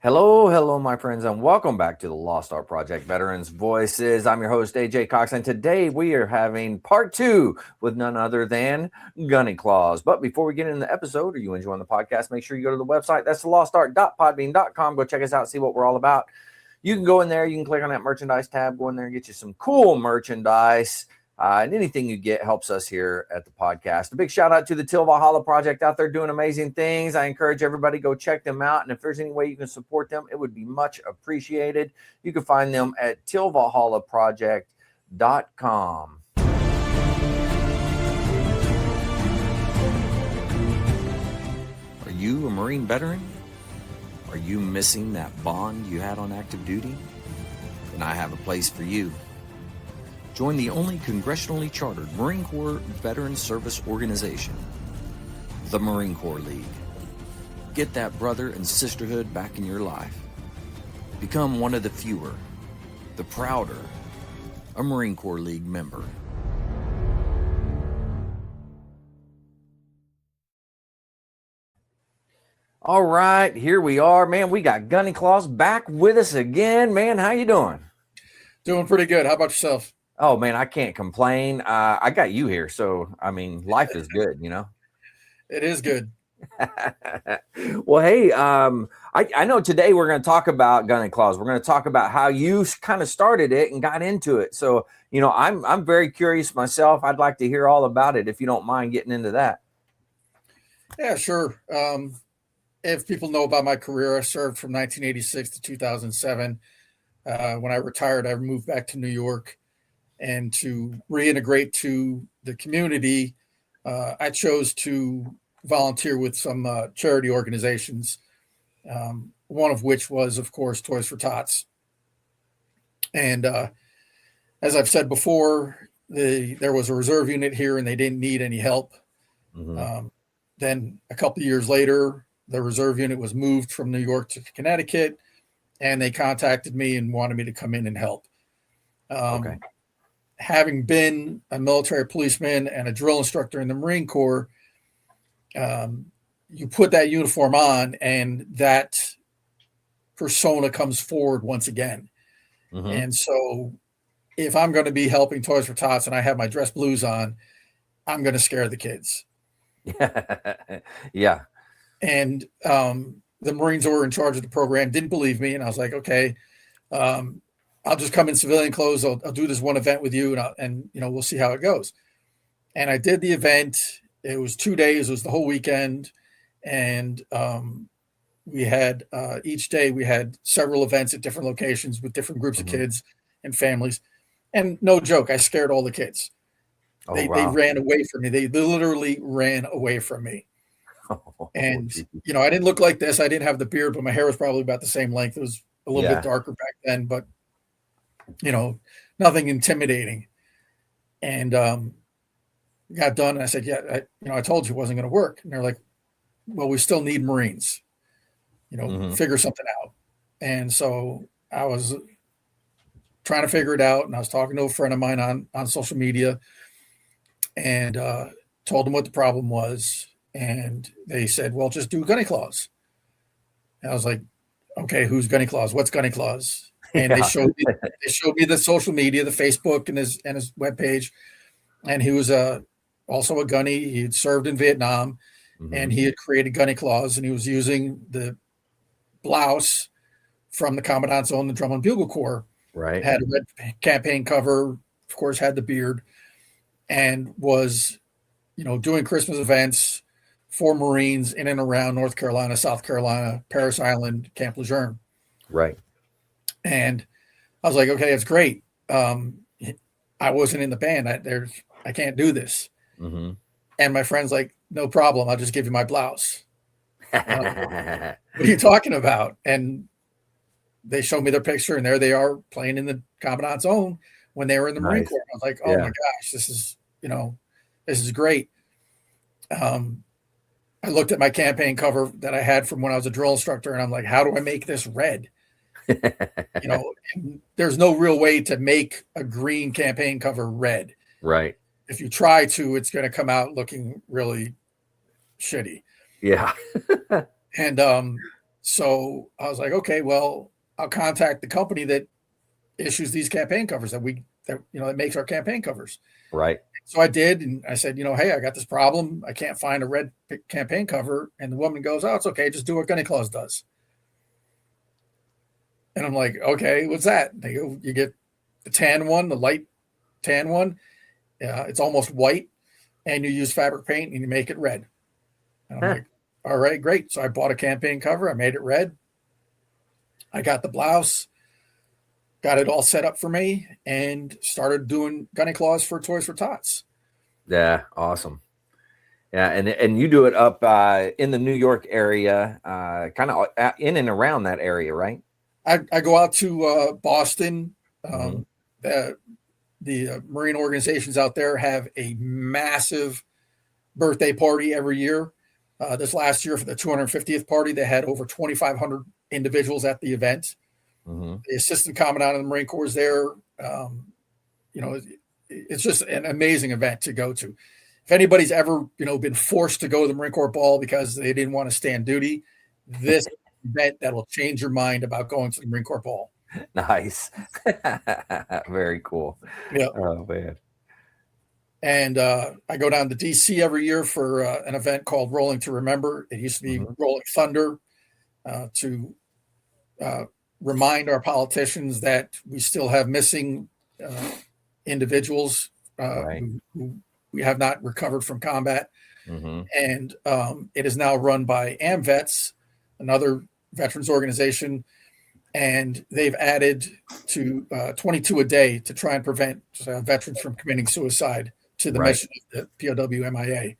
Hello, hello, my friends, and welcome back to the Lost Art Project Veterans Voices. I'm your host, AJ Cox, and today we are having part two with none other than Gunny Claus. But before we get into the episode, are you enjoying the podcast? Make sure you go to the website. That's thelostart.podbean.com. Go check us out, see what we're all about. You can go in there. You can click on that merchandise tab, go in there and get you some cool merchandise. And anything you get helps us here at the podcast. A big shout out to the Till Valhalla Project out there doing amazing things. I encourage everybody to go check them out. And if there's any way you can support them, it would be much appreciated. You can find them at tillvalhallaproject.com. Are you a Marine veteran? Are you missing that bond you had on active duty? Then I have a place for you. Join the only congressionally chartered Marine Corps Veteran Service Organization, the Marine Corps League. Get that brother and sisterhood back in your life. Become one of the fewer, the prouder, a Marine Corps League member. All right, here we are, man. We got Gunny Claus back with us again, man. How you doing? Doing pretty good. How about yourself? Oh, man, I can't complain. I got you here. So, I mean, life is good, you know? It is good. Well, hey, I know today we're going to talk about Gunny Claus. We're going to talk about how you kind of started it and got into it. So, you know, I'm very curious myself. I'd like to hear all about it if you don't mind getting into that. Yeah, sure. If people know about my career, I served from 1986 to 2007. When I retired, I moved back to New York. And to reintegrate to the community, I chose to volunteer with some charity organizations, one of which was, of course, Toys for Tots. And as I've said before, there was a reserve unit here and they didn't need any help. Mm-hmm. Then a couple of years later, the reserve unit was moved from New York to Connecticut, and they contacted me and wanted me to come in and help. Okay. Having been a military policeman and a drill instructor in the Marine Corps, you put that uniform on and that persona comes forward once again. Mm-hmm. And so if I'm going to be helping Toys for Tots and I have my dress blues on, I'm going to scare the kids. Yeah. And the Marines who were in charge of the program didn't believe me. And I was like, okay, I'll just come in civilian clothes. I'll do this one event with you, and we'll see how it goes. And I did the event. It was 2 days. It was the whole weekend, and we had each day we had several events at different locations with different groups of kids and families. And no joke, I scared all the kids. Oh, they wow. ran away from me. They literally ran away from me. And I didn't look like this. I didn't have the beard, but my hair was probably about the same length. It was a little bit darker back then, but nothing intimidating. And got done. And I said, yeah, I told you it wasn't going to work. And they're like, well, we still need Marines, figure something out. And so I was trying to figure it out. And I was talking to a friend of mine on social media and told them what the problem was. And they said, well, just do Gunny Claus. And I was like, okay, who's Gunny Claus? What's Gunny Claus? And they showed me the social media, the Facebook and his webpage. And he was also a gunny. He had served in Vietnam, and he had created Gunny Claus, and he was using the blouse from the Commandant's Own, the Drum and Bugle Corps. Right. Had a red campaign cover, of course, had the beard, and was, doing Christmas events for Marines in and around North Carolina, South Carolina, Parris Island, Camp Lejeune. Right. And I was like, okay, that's great. I wasn't in the band. I can't do this. Mm-hmm. And my friend's like, no problem. I'll just give you my blouse. What are you talking about? And they showed me their picture, and there they are playing in the Commandant's Own when they were in the Marine Corps. I was like, oh my gosh, this is great. I looked at my campaign cover that I had from when I was a drill instructor, and I'm like, how do I make this red? There's no real way to make a green campaign cover red. Right. If you try to, it's going to come out looking really shitty. Yeah. And So I was like, okay, well, I'll contact the company that issues these campaign covers that makes our campaign covers. Right. So I did, and I said, hey, I got this problem. I can't find a red campaign cover. And the woman goes, oh, it's okay. Just do what Gunny Claus does. And I'm like, okay, what's that? They go, you get the tan one, the light tan one. It's almost white, and you use fabric paint and you make it red. And I'm like, all right, great. So I bought a campaign cover. I made it red. I got the blouse, got it all set up for me, and started doing Gunny Claus for Toys for Tots. Yeah, awesome. Yeah, and you do it up in the New York area, kind of in and around that area, right? I go out to Boston. The Marine organizations out there have a massive birthday party every year. This last year for the 250th party, they had over 2,500 individuals at the event. The assistant commandant of the Marine Corps is there. It's just an amazing event to go to. If anybody's ever, been forced to go to the Marine Corps ball because they didn't want to stand duty, this event that will change your mind about going to the Marine Corps ball. Nice. Very cool. Yeah. Oh, man. And I go down to DC every year for an event called Rolling to Remember. It used to be Rolling Thunder, to remind our politicians that we still have missing individuals who we have not recovered from combat. And it is now run by AMVETS, another veterans organization. And they've added to 22 a day to try and prevent veterans from committing suicide to the mission of the POW MIA.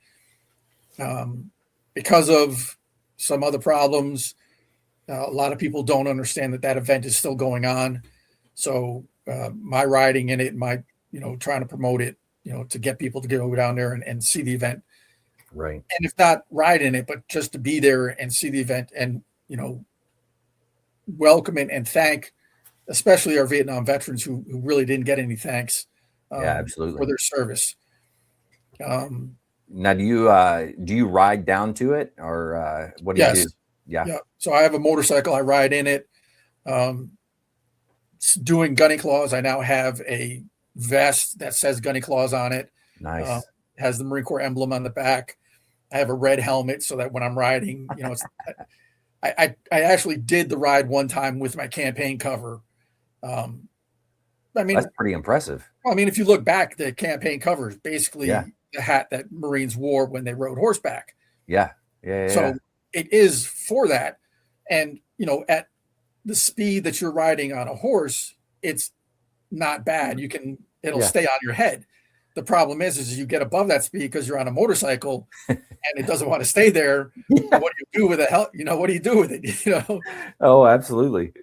Because of some other problems, a lot of people don't understand that event is still going on. So my riding in it, my trying to promote it, to get people to go down there and see the event. Right. And if not ride in it, but just to be there and see the event and, welcome and thank, especially our Vietnam veterans who really didn't get any thanks absolutely for their service. Now, do you ride down to it, or what do you do? Yeah. So I have a motorcycle. I ride in it. Doing Gunny Claus, I now have a vest that says Gunny Claus on it. Nice. Has the Marine Corps emblem on the back. I have a red helmet so that when I'm riding, it's. I actually did the ride one time with my campaign cover. That's pretty impressive. I mean, if you look back, the campaign cover is basically the hat that Marines wore when they rode horseback. Yeah. So it is for that. And, at the speed that you're riding on a horse, it's not bad. It'll stay on your head. The problem is you get above that speed because you're on a motorcycle and it doesn't want to stay there. What do you do with it? What do you do with it? Oh, absolutely.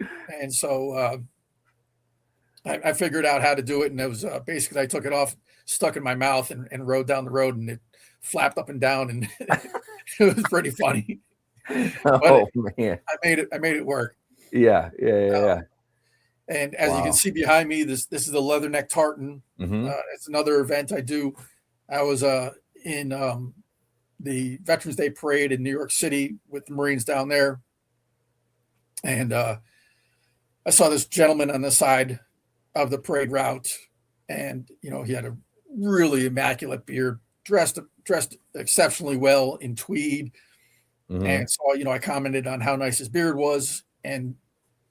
And so I figured out how to do it. And it was basically I took it off, stuck in my mouth and rode down the road, and it flapped up and down. And it was pretty funny. Oh, man. I made it work. Yeah. And as you can see behind me, this is the leatherneck tartan. It's another event I do. I was in the Veterans Day Parade in New York City with the Marines down there. And I saw this gentleman on the side of the parade route. And, he had a really immaculate beard, dressed exceptionally well in tweed. And so, I commented on how nice his beard was. And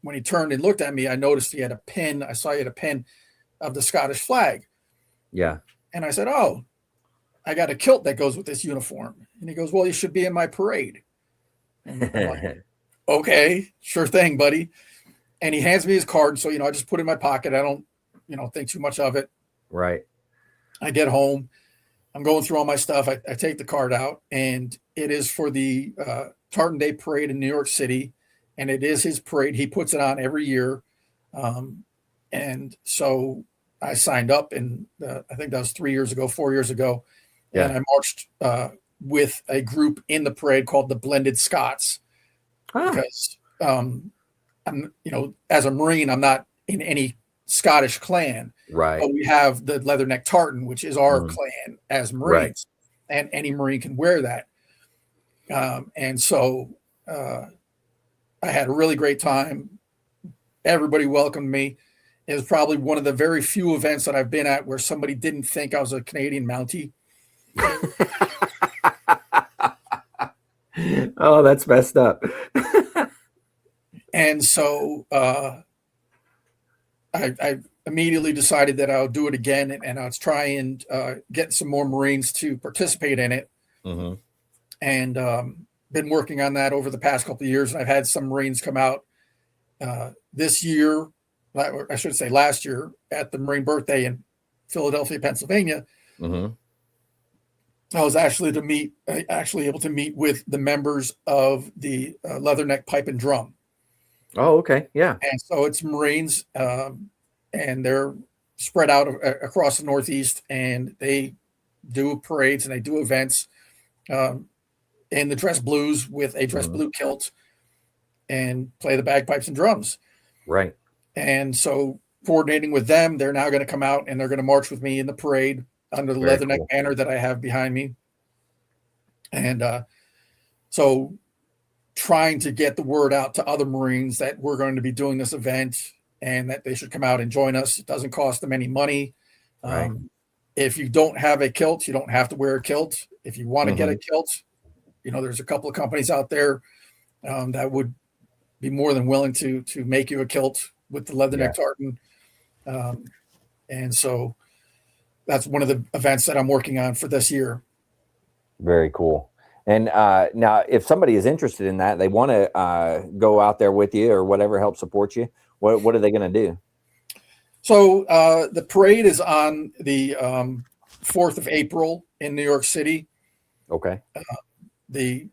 when he turned and looked at me, I noticed he had a pin. I saw he had a pin of the Scottish flag. Yeah. And I said, oh, I got a kilt that goes with this uniform. And he goes, well, you should be in my parade. And I'm like, okay, sure thing, buddy. And he hands me his card. So, I just put it in my pocket. I don't, think too much of it. Right. I get home. I'm going through all my stuff. I take the card out, and it is for the Tartan Day Parade in New York City. And it is his parade. He puts it on every year. And so I signed up, and I think that was 4 years ago. Yeah. And I marched with a group in the parade called the Blended Scots. Because I'm, as a Marine, I'm not in any Scottish clan. Right. But we have the leatherneck tartan, which is our clan as Marines. And any Marine can wear that. And so I had a really great time. Everybody welcomed me. It was probably one of the very few events that I've been at where somebody didn't think I was a Canadian Mountie. Oh, that's messed up. And so I immediately decided that I'll do it again, and I'll try and get some more Marines to participate in it. Mm-hmm. And been working on that over the past couple of years. And I've had some Marines come out this year, I should say last year, at the Marine birthday in Philadelphia, Pennsylvania. Mm-hmm. I was actually able to meet with the members of the Leatherneck Pipe and Drum. Oh, okay. Yeah. And so it's Marines, and they're spread out across the Northeast, and they do parades and they do events in the dress blues with a dress blue kilt and play the bagpipes and drums. Right. And so coordinating with them, they're now going to come out and they're going to march with me in the parade under the Very Leatherneck cool. banner that I have behind me. And so trying to get the word out to other Marines that we're going to be doing this event and that they should come out and join us. It doesn't cost them any money. Right. If you don't have a kilt, you don't have to wear a kilt. If you want to get a kilt, there's a couple of companies out there that would be more than willing to make you a kilt with the Leatherneck tartan. And so that's one of the events that I'm working on for this year. Very cool. And now, if somebody is interested in that, they want to go out there with you or whatever, help support you, what are they going to do? So the parade is on the 4th of April in New York City. Okay. The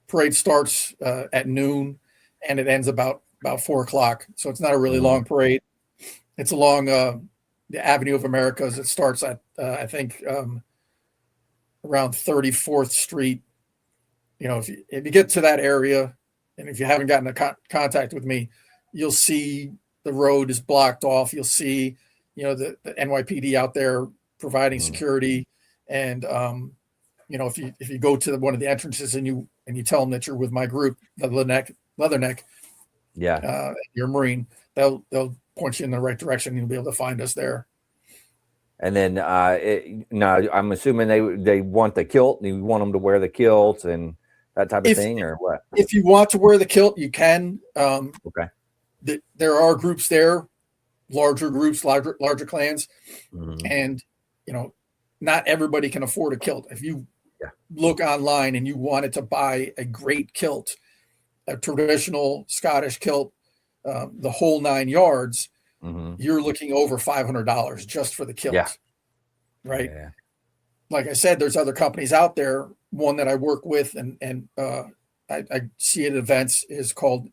parade starts at noon and it ends about 4 o'clock. So it's not a really long parade. It's along the Avenue of Americas. It starts at, I think, around 34th Street. If you get to that area, and if you haven't gotten in contact with me, you'll see the road is blocked off. You'll see, the NYPD out there providing security. And, if you go to one of the entrances and you tell them that you're with my group, the Leatherneck, you're a Marine, they'll point you in the right direction. And you'll be able to find us there. And then now I'm assuming they want the kilt and you want them to wear the kilts and that type of thing, or what? If you want to wear the kilt, you can. Okay. There are groups there, larger groups, larger clans, and not everybody can afford a kilt. If you look online and you wanted to buy a great kilt, a traditional Scottish kilt, the whole 9 yards, you're looking over $500 just for the kilt, right? Yeah. Like I said, there's other companies out there. One that I work with and I see at events is called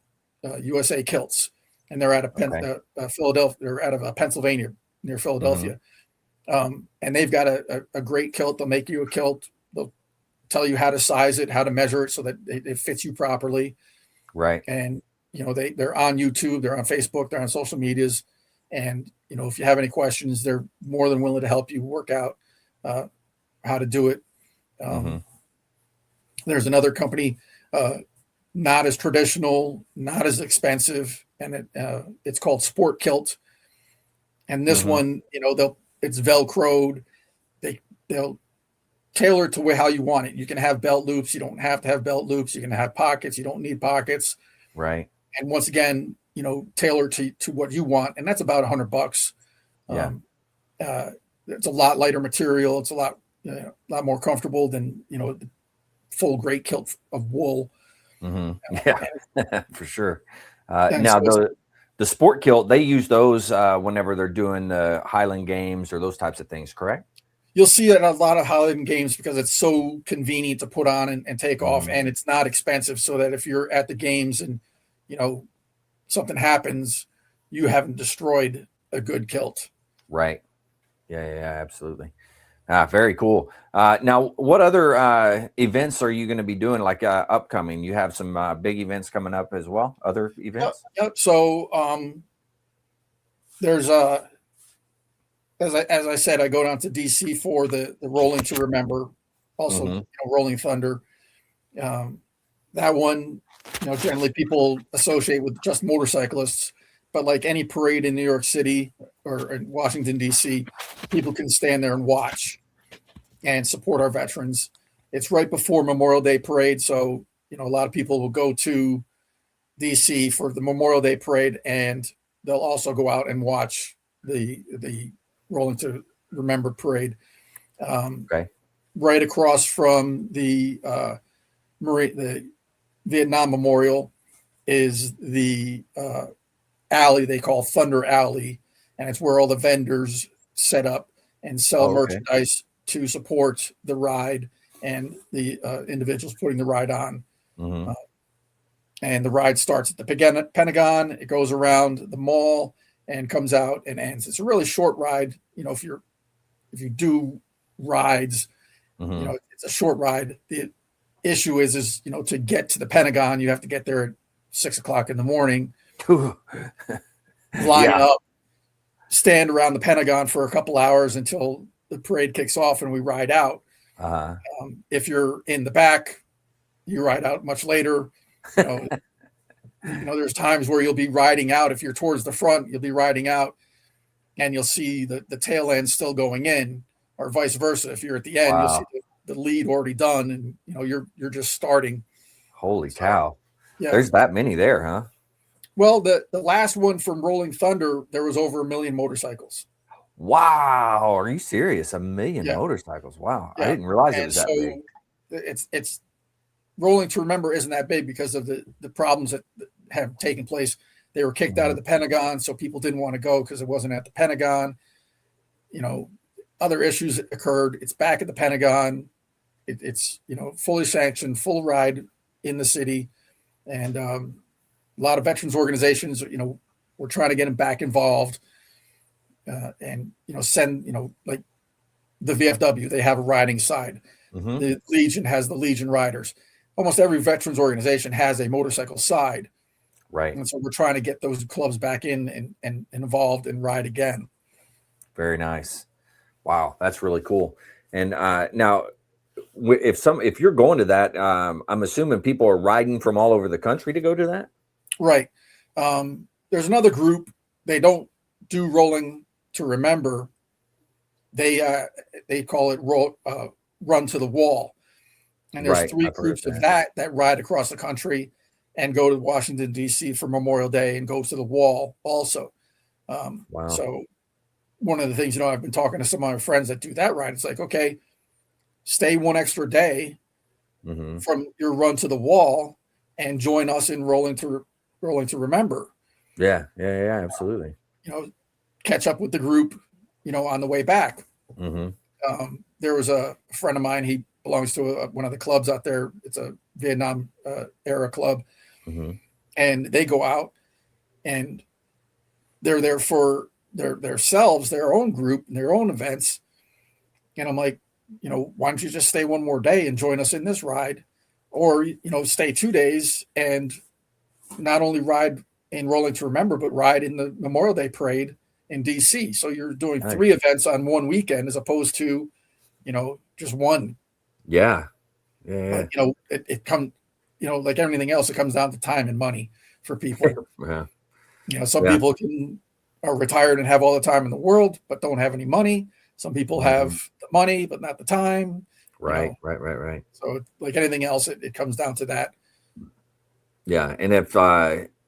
USA Kilts, and they're out of Philadelphia. They're out of Pennsylvania, near Philadelphia, and they've got a great kilt. They'll make you a kilt. They'll tell you how to size it, how to measure it so that it fits you properly. Right. And they're on YouTube, they're on Facebook, they're on social medias, and if you have any questions, they're more than willing to help you work out how to do it. There's another company, not as traditional, not as expensive, and it's called Sport Kilt. And this one, it's Velcroed. They'll tailor it to how you want it. You can have belt loops. You don't have to have belt loops. You can have pockets. You don't need pockets. Right. And once again, tailor to what you want. And that's about $100. It's a lot lighter material. It's a lot more comfortable than, the full great kilt of wool. For sure. Now the sport kilt, they use those whenever they're doing the Highland Games or those types of things, correct? You'll see it in a lot of Highland Games because it's so convenient to put on and take off, and it's not expensive, so that if you're at the games and something happens, you haven't destroyed a good kilt. Right. Yeah, absolutely. Very cool. Now, what other events are you going to be doing, like upcoming? You have some big events coming up as well, other events? Yep. So there's as I said, I go down to DC for the Rolling to Remember, also Rolling Thunder. That one, generally people associate with just motorcyclists, but like any parade in New York City or in Washington, D.C., people can stand there and watch and support our veterans. It's right before Memorial Day parade. So, a lot of people will go to DC for the Memorial Day parade, and they'll also go out and watch the Rolling to Remember parade. Okay. Right across from the Vietnam Memorial is the alley they call Thunder Alley, and it's where all the vendors set up and sell Okay. merchandise to support the ride and the individuals putting the ride on. Mm-hmm. And the ride starts at the Pentagon. It goes around the mall and comes out and ends. It's a really short ride. If you do rides, Mm-hmm. it's a short ride. The issue is to get to the Pentagon, you have to get there at 6:00 in the morning, line Yeah. up, stand around the Pentagon for a couple hours until the parade kicks off and we ride out. Uh-huh. If you're in the back, you ride out much later. There's times where you'll be riding out. If you're towards the front, you'll be riding out and you'll see the tail end still going in, or vice versa. If you're at the end, Wow. you'll see the lead already done, and you're just starting. Holy cow. Yeah. There's that many there, huh? Well, the last one from Rolling Thunder, there was over 1 million motorcycles. Wow. Are you serious? 1 million Yeah. motorcycles. Wow. Yeah. I didn't realize it And was that so big. it's Rolling to Remember isn't that big because of the problems that have taken place. They were kicked out of the Pentagon, so people didn't want to go because it wasn't at the Pentagon. Other issues occurred. It's back at the Pentagon. It's fully sanctioned, full ride in the city, and a lot of veterans organizations, we're trying to get them back involved, and send like the VFW, they have a riding side. Mm-hmm. The Legion has the Legion Riders. Almost every veterans organization has a motorcycle side. Right. And so we're trying to get those clubs back in and involved and ride again. Very nice. Wow, that's really cool. And now, if you're going to that, I'm assuming people are riding from all over the country to go to that. Right. There's another group. They don't do Rolling to Remember. They call it Run to the Wall. And there's Right. 3 I've heard groups of of that ride across the country and go to Washington, D.C. for Memorial Day and go to the wall also. Wow. So one of the things, I've been talking to some of my friends that do that ride. It's like, okay, stay one extra day from your run to the wall and join us in Rolling to Remember. Yeah. Absolutely. Catch up with the group, on the way back. Mm-hmm. There was a friend of mine. He belongs to one of the clubs out there. It's a Vietnam era club. Mm-hmm. And they go out and they're there for themselves, their own group, and their own events. And I'm like, why don't you just stay one more day and join us in this ride? Or, stay 2 days and not only ride in Rolling to Remember, but ride in the Memorial Day parade in DC. So you're doing 3 events on one weekend as opposed to, just one. Yeah. But, it comes, like everything else, it comes down to time and money for people. Yeah. Some people are retired and have all the time in the world, but don't have any money. Some people have the money, but not the time. Right. So like anything else, it comes down to that. Yeah. And if,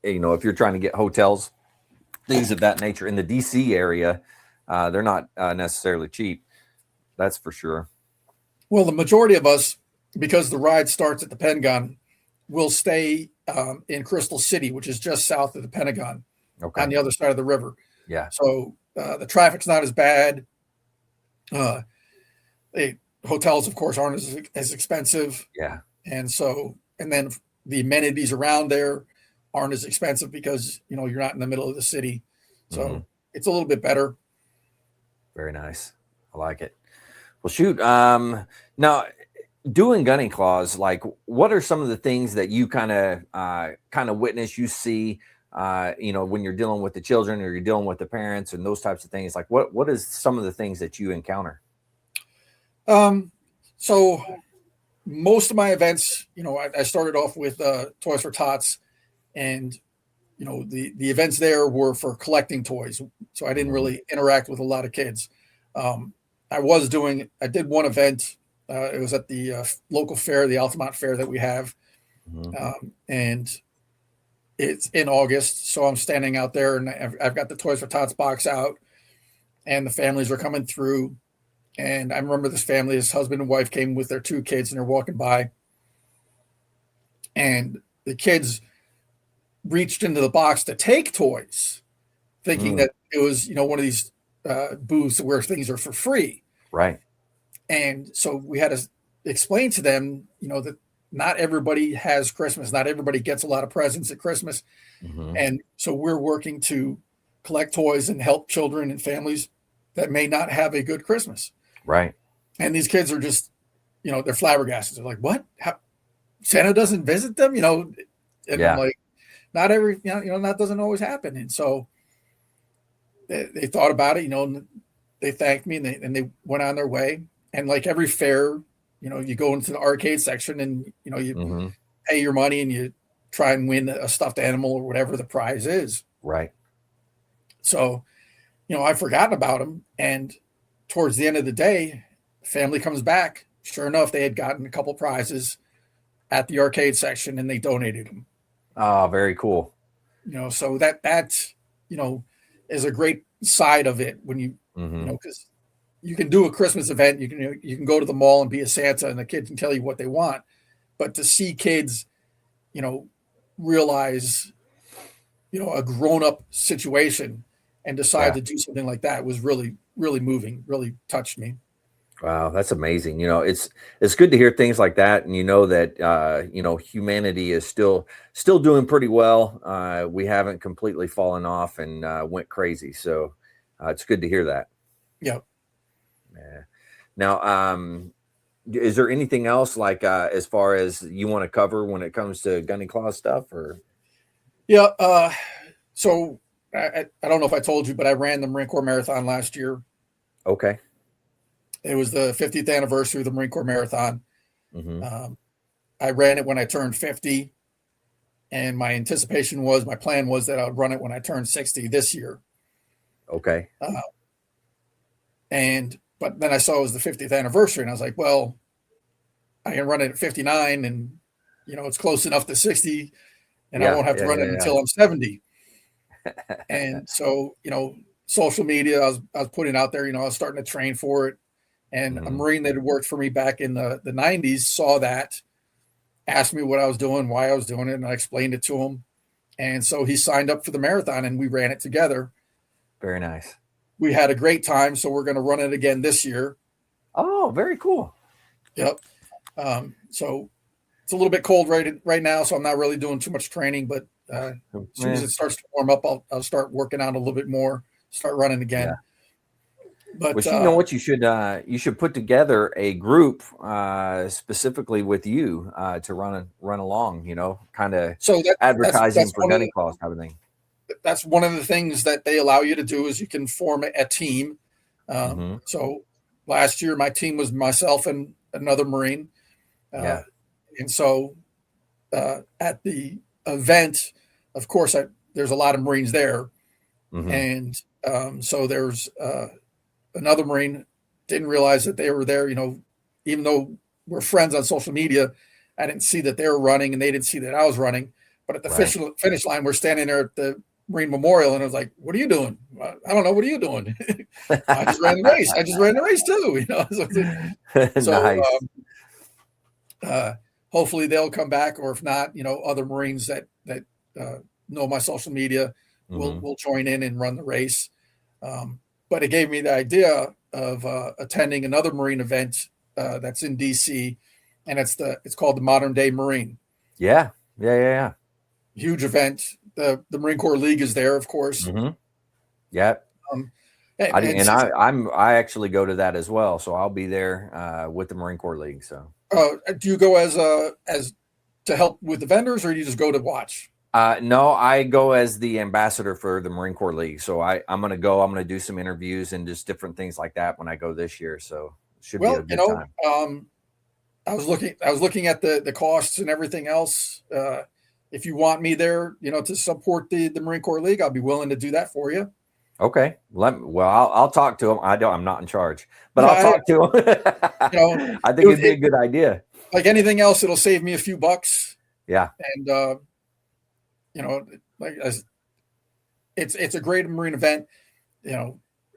if you're trying to get hotels, things of that nature in the DC area, they're not necessarily cheap. That's for sure. Well, the majority of us, because the ride starts at the Pentagon, will stay in Crystal City, which is just south of the Pentagon, on the other side of the river. Yeah. So the traffic's not as bad. Hotels, of course, aren't as expensive. Yeah. And then the amenities around there aren't as expensive because, you're not in the middle of the city. So it's a little bit better. Very nice. I like it. Well, shoot. Now, doing Gunny Claus, like, what are some of the things that you kind of witness, you see, when you're dealing with the children or you're dealing with the parents and those types of things? Like, what is some of the things that you encounter? So most of my events, I started off with Toys for Tots, and the events there were for collecting toys, so I didn't really interact with a lot of kids. I did one event. It was at the local fair, the Altamont Fair that we have, and it's in August. So I'm standing out there, and I've got the Toys for Tots box out, and the families are coming through. And I remember this family, his husband and wife came with their 2 kids, and they're walking by, and the kids reached into the box to take toys, thinking that it was, one of these booths where things are for free. Right. And so we had to explain to them, that not everybody has Christmas. Not everybody gets a lot of presents at Christmas. And so we're working to collect toys and help children and families that may not have a good Christmas. Right. And these kids are just, they're flabbergasted. They're like, what? How, Santa doesn't visit them? And I'm like, not every, that doesn't always happen. And so they thought about it, and they thanked me, and they went on their way. And like every fair, you go into the arcade section, and, you pay your money and you try and win a stuffed animal or whatever the prize is. Right. So, I've forgotten about them. And towards the end of the day, family comes back. Sure enough, they had gotten a couple prizes at the arcade section, and they donated them. Oh, very cool. So that is a great side of it when you, because you can do a Christmas event. You can go to the mall and be a Santa, and the kids can tell you what they want. But to see kids, realize, a grown-up situation and decide to do something like that was really, really moving, really touched me. Wow, that's amazing. It's good to hear things like that, and that humanity is still doing pretty well. We haven't completely fallen off and went crazy, so it's good to hear that. Yeah. Yeah. Now, is there anything else like as far as you want to cover when it comes to Gunny Claus stuff, or? Yeah. So I don't know if I told you, but I ran the Marine Corps Marathon last year. Okay. It was the 50th anniversary of the Marine Corps Marathon. I ran it when I turned 50, and my plan was that I would run it when I turned 60 this year. Okay. But then I saw it was the 50th anniversary, and I was like, well, I can run it at 59, and it's close enough to 60, and I won't have to run it until I'm 70. And so, social media, I was putting out there, I was starting to train for it. And a Marine that had worked for me back in the 90s saw that, asked me what I was doing, why I was doing it, and I explained it to him. And so he signed up for the marathon, and we ran it together. Very nice. We had a great time, so we're going to run it again this year. Oh, very cool. Yep. So it's a little bit cold right now, so I'm not really doing too much training, but as soon as it starts to warm up, I'll start working out a little bit more, start running again. Yeah. But what you should put together a group specifically with you to run along, kind of advertising for Gunny Claus type of thing. That's one of the things that they allow you to do is you can form a team. So last year my team was myself and another Marine. And so at the event, of course, there's a lot of Marines there. And so there's another Marine, didn't realize that they were there, even though we're friends on social media, I didn't see that they were running and they didn't see that I was running. But at the finish line, we're standing there at the Marine Memorial, and I was like, what are you doing? I don't know. What are you doing? I just ran the race. I just ran the race too, So Nice. Hopefully they'll come back, or if not, other Marines that know my social media will join in and run the race. But it gave me the idea of attending another Marine event that's in DC, and it's called the Modern Day Marine. Yeah. Huge event. The Marine Corps League is there, of course. Yeah. I actually go to that as well, so I'll be there with the Marine Corps League. So, do you go as to help with the vendors, or do you just go to watch? No, I go as the ambassador for the Marine Corps League. So I'm going to do some interviews and just different things like that when I go this year. So it should be a good time. I was looking at the costs and everything else. If you want me there, to support the Marine Corps League, I'll be willing to do that for you. Okay. I'll talk to him. I'm not in charge, but I'll Yeah, talk to him. I think it'd be a good idea. Like anything else, it'll save me a few bucks. Yeah. And like it's a great Marine event.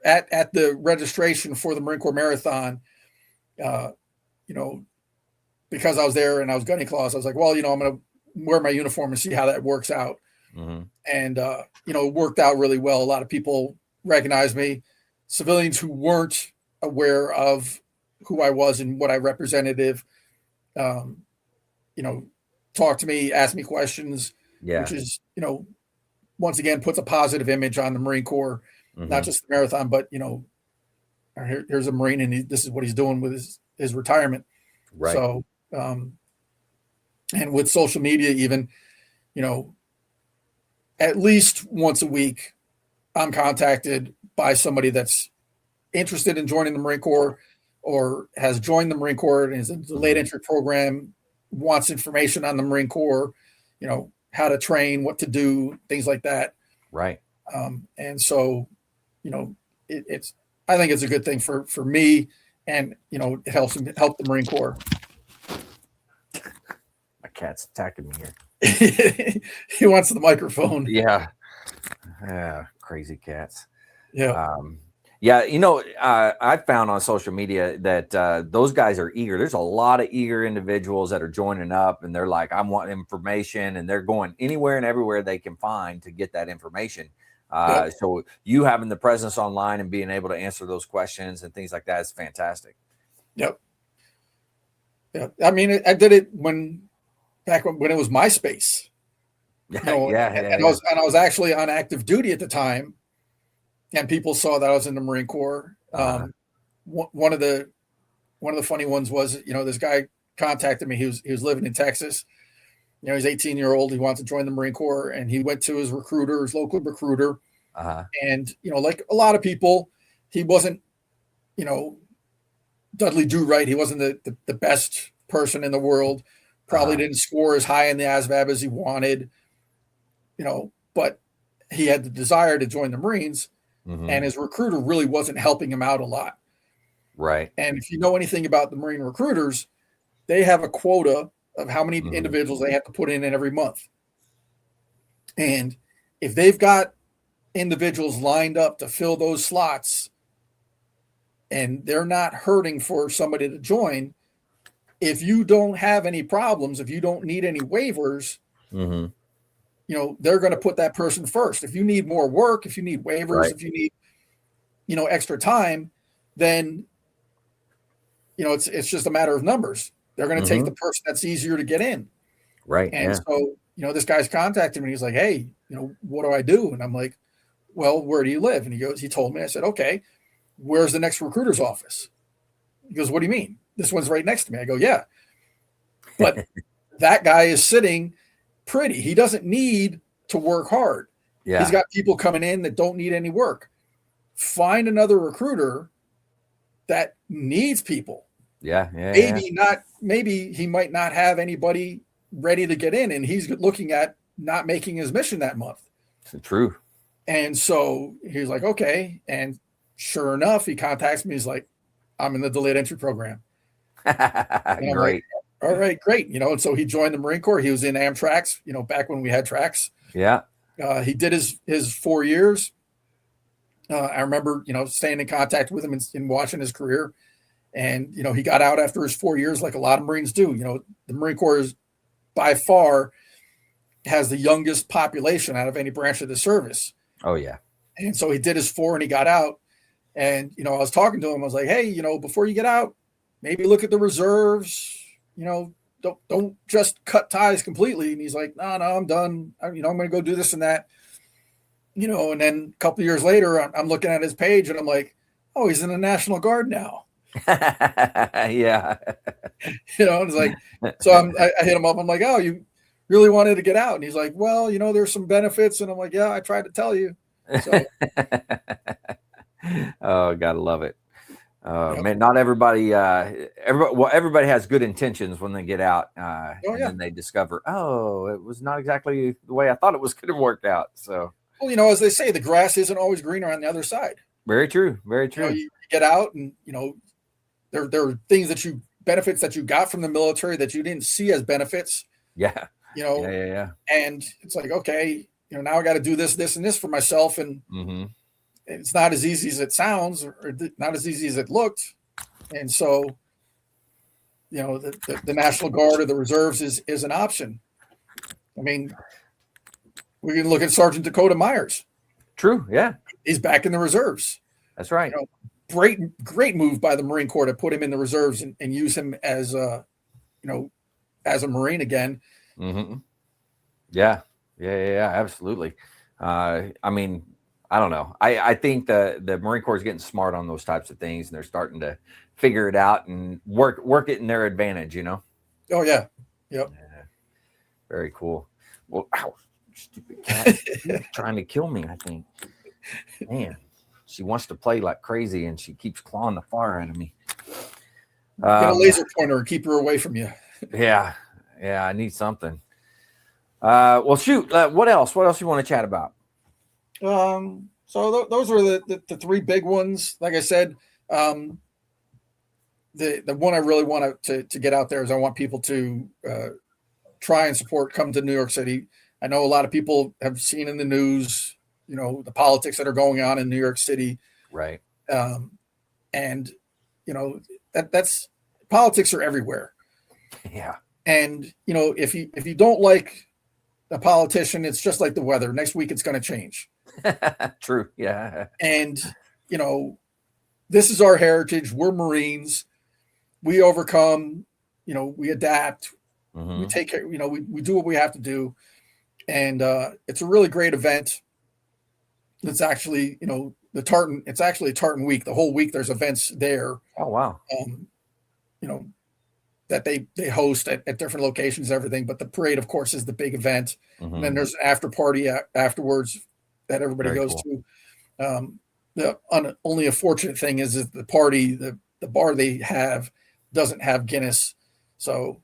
At the registration for the Marine Corps Marathon, because I was there and I was Gunny Claus, I was like, well, I'm going to wear my uniform and see how that works out. Mm-hmm. And, it worked out really well. A lot of people recognized me. Civilians who weren't aware of who I was and what I represented, talked to me, asked me questions, which is, once again, puts a positive image on the Marine Corps, not just the marathon, but, here's a Marine and this is what he's doing with his retirement. Right. So, and with social media, even, at least once a week, I'm contacted by somebody that's interested in joining the Marine Corps or has joined the Marine Corps and is in the late entry program, wants information on the Marine Corps, how to train, what to do, things like that. Right. And so, I think it's a good thing for me, and, it help the Marine Corps. My cat's attacking me here. He wants the microphone. Yeah. Crazy cats. Yeah. I found on social media that those guys are eager. There's a lot of eager individuals that are joining up, and they're like, I want information, and they're going anywhere and everywhere they can find to get that information. So you having the presence online and being able to answer those questions and things like that is fantastic. Yep. Yeah. I mean, I did it back when it was MySpace. And I was actually on active duty at the time, and people saw that I was in the Marine Corps. One of the funny ones was, this guy contacted me. He was living in Texas. He's 18-year-old. He wanted to join the Marine Corps, and he went to his local recruiter. And, like a lot of people, he wasn't, Dudley Do Right. He wasn't the best person in the world. Probably didn't score as high in the ASVAB as he wanted, but he had the desire to join the Marines, and his recruiter really wasn't helping him out a lot. Right. And if you know anything about the Marine recruiters, they have a quota of how many individuals they have to put in every month. And if they've got individuals lined up to fill those slots and they're not hurting for somebody to join, if you don't have any problems, if you don't need any waivers, they're going to put that person first. If you need more work, if you need waivers, if you need, extra time, then, it's just a matter of numbers. They're going to take the person that's easier to get in. Right. And so, this guy's contacted me. He's like, hey, what do I do? And I'm like, well, where do you live? And he told me. I said, okay, where's the next recruiter's office? He goes, what do you mean? This one's right next to me. I go, yeah. But that guy is sitting pretty. He doesn't need to work hard. Yeah. He's got people coming in that don't need any work. Find another recruiter that needs people. Yeah. Maybe he might not have anybody ready to get in, and he's looking at not making his mission that month. True. And so he's like, okay. And sure enough, he contacts me. He's like, I'm in the delayed entry program. Great. Like, all right, great. And so he joined the Marine Corps. He was in Amtrak's, back when we had tracks. Yeah. He did his 4 years. I remember, staying in contact with him and watching his career. And, he got out after his 4 years, like a lot of Marines do. The Marine Corps is by far has the youngest population out of any branch of the service. Oh, yeah. And so he did his 4 and he got out. And, I was talking to him. I was like, hey, before you get out, maybe look at the reserves, don't just cut ties completely. And he's like, no, I'm done. I'm going to go do this and that, and then a couple of years later, I'm looking at his page and I'm like, oh, he's in the National Guard now. Yeah. It's like, so I hit him up. I'm like, oh, you really wanted to get out? And he's like, well, there's some benefits. And I'm like, yeah, I tried to tell you. So. Oh, gotta love it. Man, not everybody, everybody has good intentions when they get out, and Yeah. then they discover, oh, it was not exactly the way I thought it was going to work out. So, well, as they say, the grass isn't always greener on the other side. very true, very true. You get out, and there are things benefits that you got from the military that you didn't see as benefits. Yeah, yeah. And it's like, okay, now I got to do this, this, and this for myself, and it's not as easy as it sounds, or not as easy as it looked. And so, the National Guard or the reserves is an option. I mean, we can look at Sergeant Dakota Myers. True. Yeah. He's back in the reserves. That's right. Great move by the Marine Corps to put him in the reserves and use him as as a Marine again. Yeah. Absolutely. I mean, I don't know. I think the Marine Corps is getting smart on those types of things, and they're starting to figure it out and work it in their advantage. Oh yeah. Yep. Yeah. Very cool. Well, ow, stupid cat. She's trying to kill me, I think. Man, she wants to play like crazy, and she keeps clawing the fire out of me. Get a laser pointer and keep her away from you. Yeah. I need something. Well, shoot. What else? What else you want to chat about? So those were the three big ones. Like I said, the one I really want to get out there is I want people to try and support, come to New York City. I know a lot of people have seen in the news, the politics that are going on in New York City. Right. And that's politics are everywhere. Yeah. And, if you don't like a politician, it's just like the weather. Next week, it's going to change. True. Yeah. And, this is our heritage. We're Marines. We overcome, we adapt. We take care, we do what we have to do. And it's a really great event. It's actually, it's actually a tartan week. The whole week there's events there. Oh, wow. That they host at different locations, everything. But the parade, of course, is the big event. And then there's an after party afterwards that everybody goes to. The only unfortunate thing is that the party, the bar they have doesn't have Guinness. So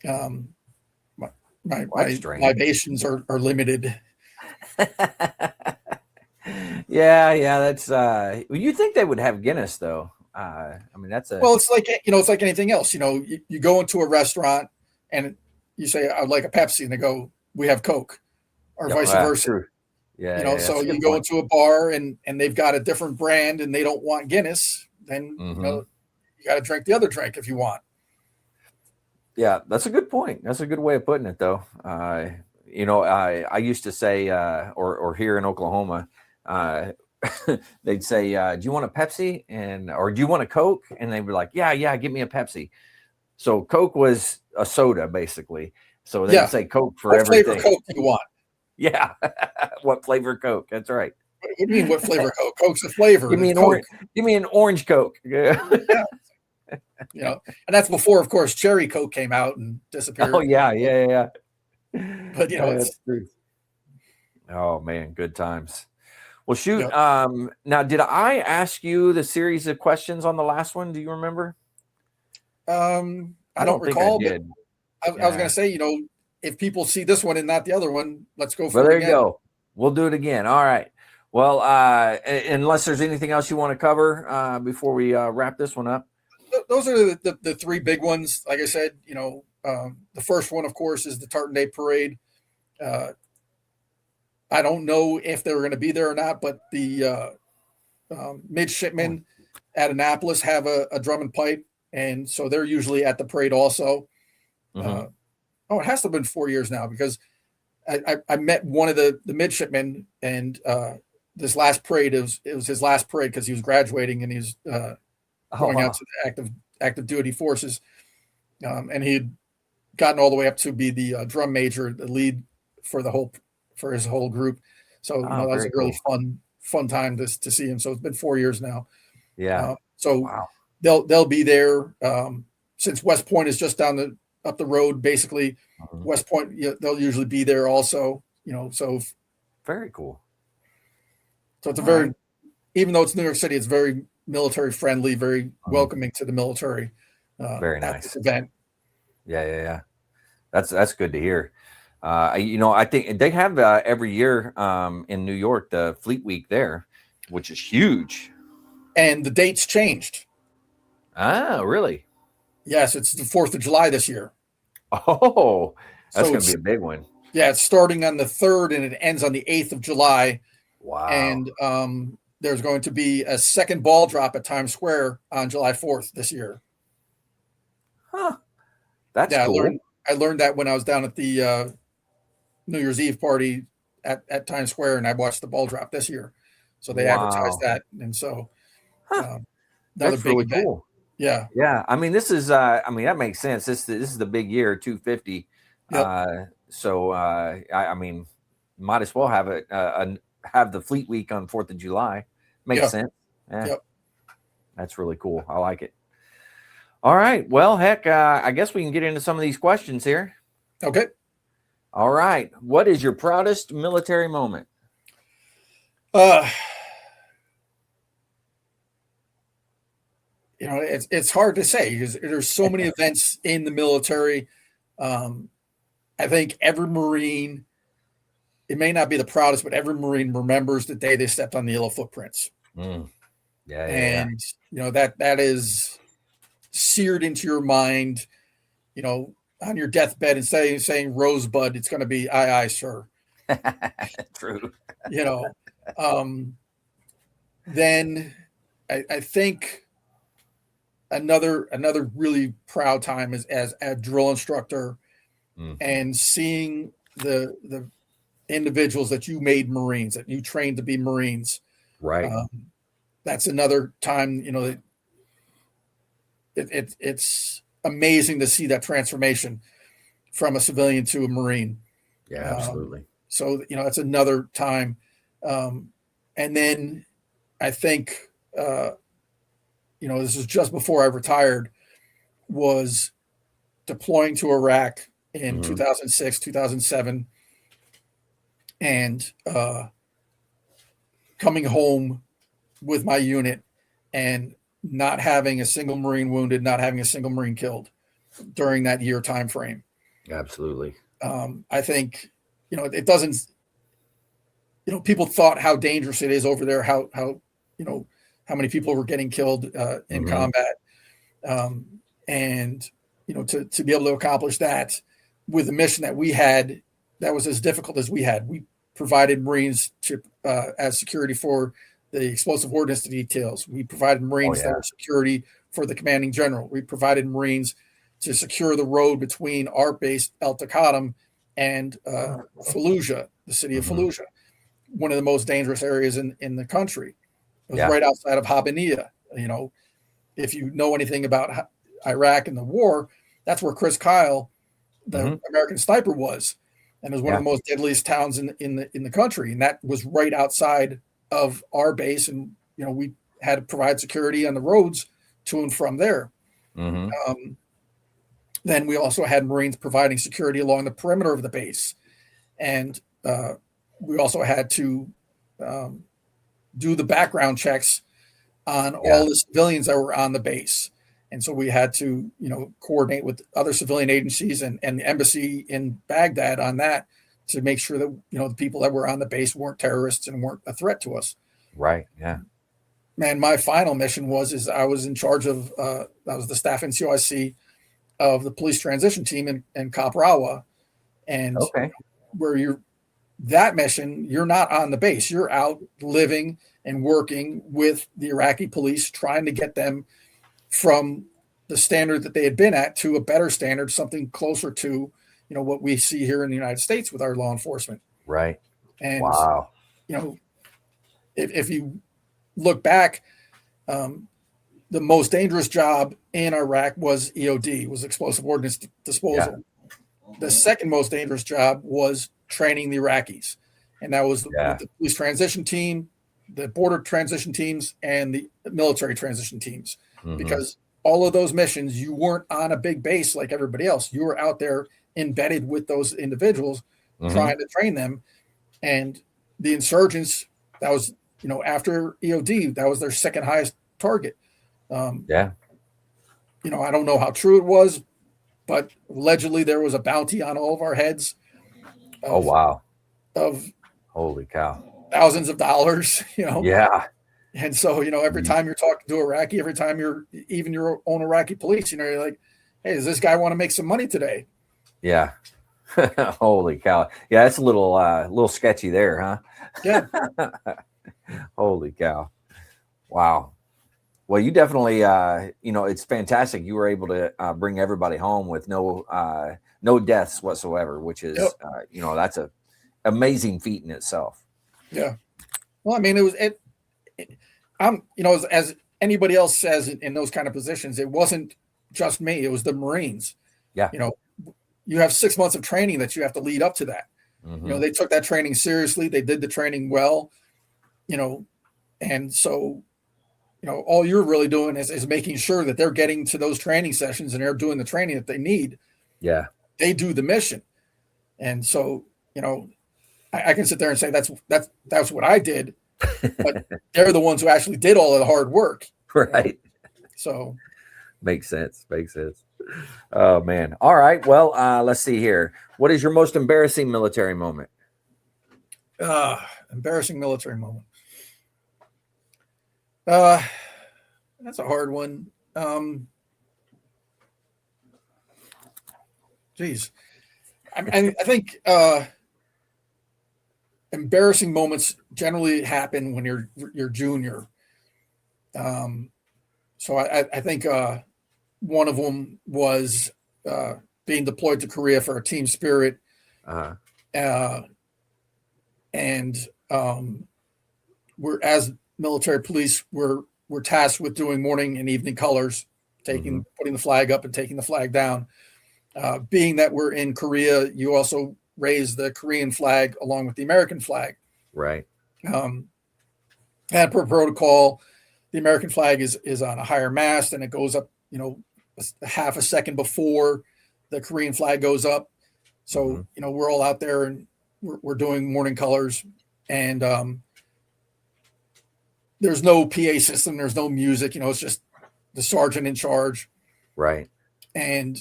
my libations are limited. Yeah, that's you think they would have Guinness though. I mean, that's it's like anything else. You go into a restaurant and you say, I'd like a Pepsi, and they go, we have Coke, or vice versa. True. Yeah. So you go into a bar and they've got a different brand and they don't want Guinness, then you got to drink the other drink if you want. Yeah, that's a good point. That's a good way of putting it, though. I used to say, or here in Oklahoma, they'd say, "Do you want a Pepsi?" or "Do you want a Coke?" And they'd be like, "Yeah, give me a Pepsi." So Coke was a soda, basically. So they'd say Coke for everything. What flavor Coke do you want? Yeah, what flavor Coke? That's right. What do you mean? What flavor Coke? Coke's a flavor. Give me an orange Coke. Yeah. And that's before, of course, cherry Coke came out and disappeared. Oh yeah. But that's true. Oh man, good times. Well, shoot. Now, did I ask you the series of questions on the last one? Do you remember? I don't recall. Think I did. I was going to say, if people see this one and not the other one, let's go for it. There again. You go. We'll do it again. All right. Well, unless there's anything else you want to cover before we wrap this one up. Those are the three big ones. Like I said, the first one, of course, is the Tartan Day Parade. I don't know if they're going to be there or not, but the midshipmen at Annapolis have a drum and pipe, and so they're usually at the parade also. It has to have been 4 years now, because I met one of the midshipmen, and this last parade, it was his last parade because he was graduating and he was going out to the active duty forces, and he had gotten all the way up to be the drum major, the lead for his whole group. So that was a really fun time to see him. So it's been 4 years now. Yeah. They'll be there since West Point is just up the road, basically. West Point, they'll usually be there also. Very cool. So it's even though it's New York City, it's very military friendly, very welcoming to the military. Very at nice this event. Yeah. That's good to hear. I think they have every year in New York the Fleet Week there, which is huge. And the dates changed. Ah, really? Yes, it's the 4th of July this year. Oh, that's So going to it's be a big one. Yeah, it's starting on the 3rd and it ends on the 8th of July. Wow. And there's going to be a second ball drop at Times Square on July 4th this year. Huh. That's Yeah, cool. I learned that when I was down at the New Year's Eve party at Times Square, and I watched the ball drop this year. So they advertised that, and so another That's big really event. cool. Yeah. Yeah. I mean, this is that makes sense. This is the big year, 250. Yep. So I mean, might as well have it have the Fleet Week on 4th of July. Makes sense. Yeah. Yep. That's really cool. I like it. All right. Well, heck, I guess we can get into some of these questions here. Okay. All right. What is your proudest military moment? It's hard to say because there's so many events in the military. I think every Marine, it may not be the proudest, but every Marine remembers the day they stepped on the yellow footprints. Yeah. And that is seared into your mind. On your deathbed, instead of saying Rosebud, it's going to be aye, aye, sir. True. Then I think another really proud time is as a drill instructor and seeing the individuals that you made Marines, that you trained to be Marines. Right. That's another time, it's amazing to see that transformation from a civilian to a Marine. Yeah, absolutely. So, that's another time. And then I think, this is just before I retired, was deploying to Iraq in 2006, 2007, and coming home with my unit and not having a single Marine wounded, not having a single Marine killed during that year time frame. Absolutely. I think, it doesn't, people thought how dangerous it is over there, how many people were getting killed in combat. And, to be able to accomplish that with a mission that we had, that was as difficult as we had. We provided Marines to as security for the explosive ordnance details. We provided Marines that were security for the commanding general. We provided Marines to secure the road between our base, El Taqadum, and Fallujah, the city of Fallujah, one of the most dangerous areas in the country. It was right outside of Habbaniyah. If you know anything about Iraq and the war, that's where Chris Kyle, the American sniper, was. And it was one of the most deadliest towns in the country. And that was right outside of our base. And, we had to provide security on the roads to and from there. Then we also had Marines providing security along the perimeter of the base. And we also had to do the background checks on all the civilians that were on the base. And so we had to, coordinate with other civilian agencies and the embassy in Baghdad on that to make sure that, the people that were on the base weren't terrorists and weren't a threat to us. Right. Yeah. Man, my final mission was I was in charge of, I was the staff NCOIC of the police transition team in Kaprawa. And that mission, you're not on the base. You're out living and working with the Iraqi police, trying to get them from the standard that they had been at to a better standard, something closer to, what we see here in the United States with our law enforcement. Right. And, if you look back, the most dangerous job in Iraq was EOD, was explosive ordnance disposal. The second most dangerous job was training the Iraqis. And that was the police transition team, the border transition teams, and the military transition teams. Because all of those missions, you weren't on a big base like everybody else. You were out there embedded with those individuals, trying to train them. And the insurgents, that was, after EOD, that was their second highest target. Yeah. I don't know how true it was, but allegedly there was a bounty on all of our heads Oh, wow. of Holy cow. thousands of dollars, Yeah. And so, every time you're talking to Iraqi, every time you're even your own Iraqi police, you're like, hey, does this guy want to make some money today? Yeah. Holy cow. Yeah, that's a little sketchy there, huh? Yeah. Holy cow. Wow. Well, you definitely, it's fantastic. You were able to bring everybody home with no deaths whatsoever, which is, Yep. that's a amazing feat in itself. Yeah. Well, I mean, I'm, as anybody else says in those kind of positions, it wasn't just me. It was the Marines. Yeah. You have 6 months of training that you have to lead up to that. Mm-hmm. They took that training seriously. They did the training well, and so, all you're really doing is making sure that they're getting to those training sessions and they're doing the training that they need. Yeah. They do the mission. And so, I can sit there and say that's what I did, but they're the ones who actually did all of the hard work. Right. So makes sense. Oh man. All right. Well, let's see here. What is your most embarrassing military moment? Embarrassing military moment. That's a hard one. Geez. I think embarrassing moments generally happen when you're junior. So I think one of them was being deployed to Korea for a team spirit. And we're, as military police, we're tasked with doing morning and evening colors, putting the flag up and taking the flag down. Being that we're in Korea, you also raise the Korean flag along with the American flag. Right. And per protocol, the American flag is on a higher mast and it goes up, a half a second before the Korean flag goes up. So, we're all out there and we're doing morning colors, and there's no PA system. There's no music, it's just the sergeant in charge. Right. And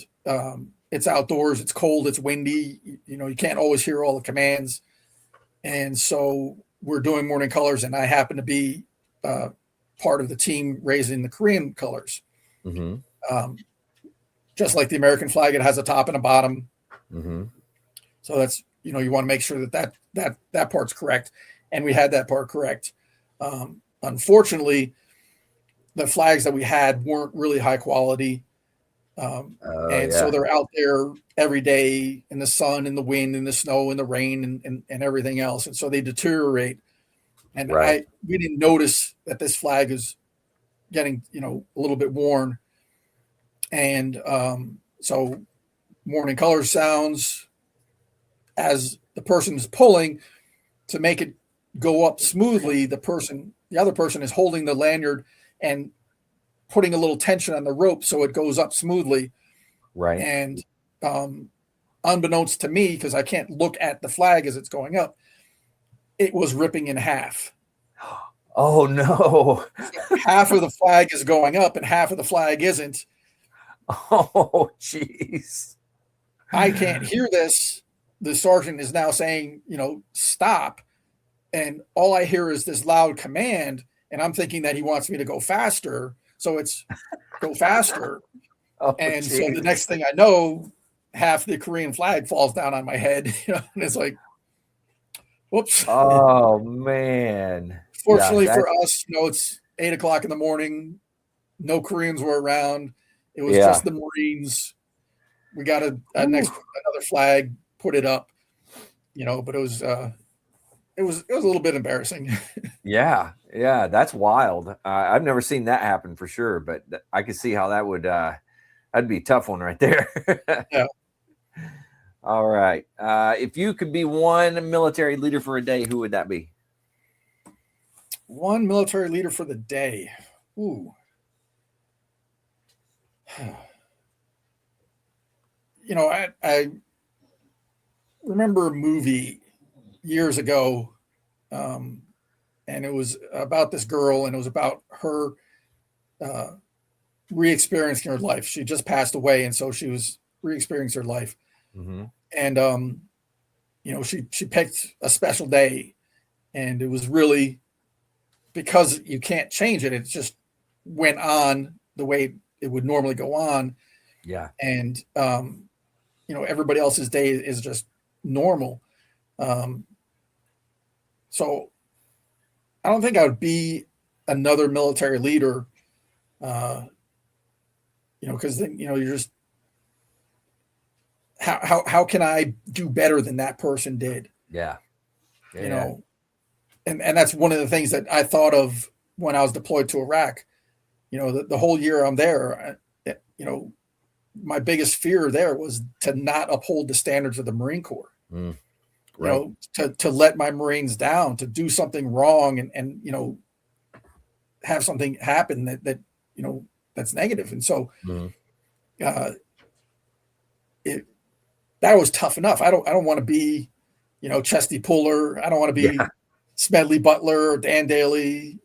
it's outdoors, it's cold, it's windy, you can't always hear all the commands. And so we're doing morning colors, and I happen to be part of the team raising the Korean colors. Just like the American flag, it has a top and a bottom. So that's, you want to make sure that part's correct. And we had that part correct. Unfortunately, the flags that we had weren't really high quality. So they're out there every day in the sun, in the wind, in the snow, in the rain, and everything else. And so they deteriorate. And we didn't notice that this flag is getting, a little bit worn. And so morning color sounds as the person is pulling to make it go up smoothly. The other person is holding the lanyard and putting a little tension on the rope so it goes up smoothly. Right. And unbeknownst to me, because I can't look at the flag as it's going up, it was ripping in half. Oh no. Half of the flag is going up and half of the flag isn't. Oh jeez. I can't hear this. The sergeant is now saying, stop. And all I hear is this loud command. And I'm thinking that he wants me to go faster. So it's go faster. So the next thing I know, half the Korean flag falls down on my head. And it's like, whoops. Oh man. Fortunately for us, it's 8:00 in the morning. No Koreans were around. It was just the Marines. We got another flag, put it up, but it was a little bit embarrassing. Yeah, that's wild. I've never seen that happen for sure, but I could see how that would that'd be a tough one right there. Yeah. All right. If you could be one military leader for a day, who would that be? One military leader for the day. Ooh. I remember a movie years ago, and it was about this girl, and it was about her re-experiencing her life. She just passed away, and so she was re-experiencing her life. Mm-hmm. And she picked a special day, and it was really because you can't change it. It just went on the way it would normally go on. Yeah. And everybody else's day is just normal. So I don't think I would be another military leader, because then, you're just, how can I do better than that person did? Yeah. And that's one of the things that I thought of when I was deployed to Iraq. The whole year I'm there, my biggest fear there was to not uphold the standards of the Marine Corps. Right. To let my Marines down, to do something wrong, and have something happen that that's negative. And so that was tough enough. I don't want to be, Chesty Puller. I don't want to be Smedley Butler or Dan Daly.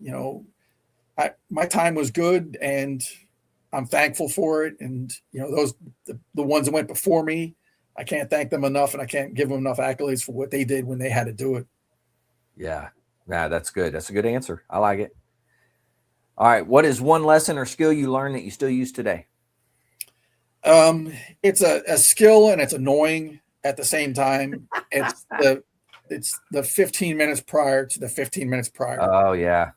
My time was good, and I'm thankful for it. And the ones that went before me, I can't thank them enough, and I can't give them enough accolades for what they did when they had to do it. Yeah. That's good. That's a good answer. I like it. All right. What is one lesson or skill you learned that you still use today? It's a skill, and it's annoying at the same time. It's the 15 minutes prior to the 15 minutes prior. Oh yeah.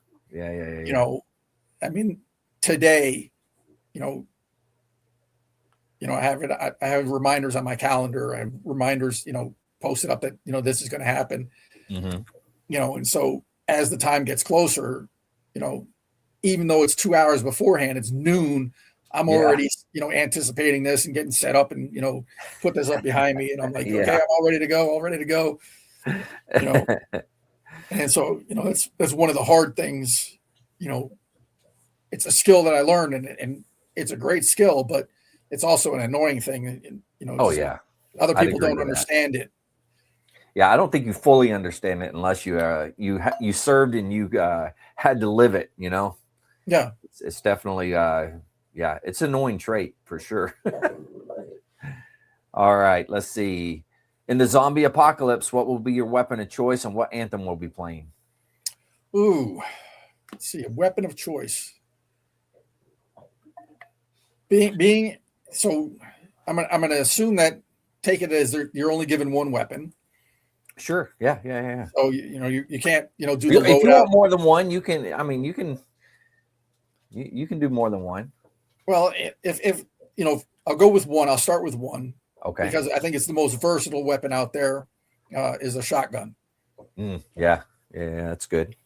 I mean, today, I have it. I have reminders on my calendar. I have reminders, posted up that this is going to happen. And so as the time gets closer, even though it's 2 hours beforehand, it's noon. I'm already, anticipating this and getting set up and, put this up behind me. And I'm like, okay, I'm all ready to go. And so, that's one of the hard things, it's a skill that I learned, and it's a great skill, but it's also an annoying thing. Other people don't understand it. Yeah. I don't think you fully understand it unless you served and you had to live it, Yeah. It's definitely, it's an annoying trait for sure. All right, let's see. In the zombie apocalypse, what will be your weapon of choice, and what anthem will be playing? Ooh, let's see. A weapon of choice. Being so, I'm gonna assume that, take it as you're only given one weapon. Sure. Yeah. So you can't do the if you loadout. want more than one, you can. I mean, you can do more than one. Well, if I'll go with one. I'll start with one. Okay. Because I think it's the most versatile weapon out there, is a shotgun. Yeah, that's good.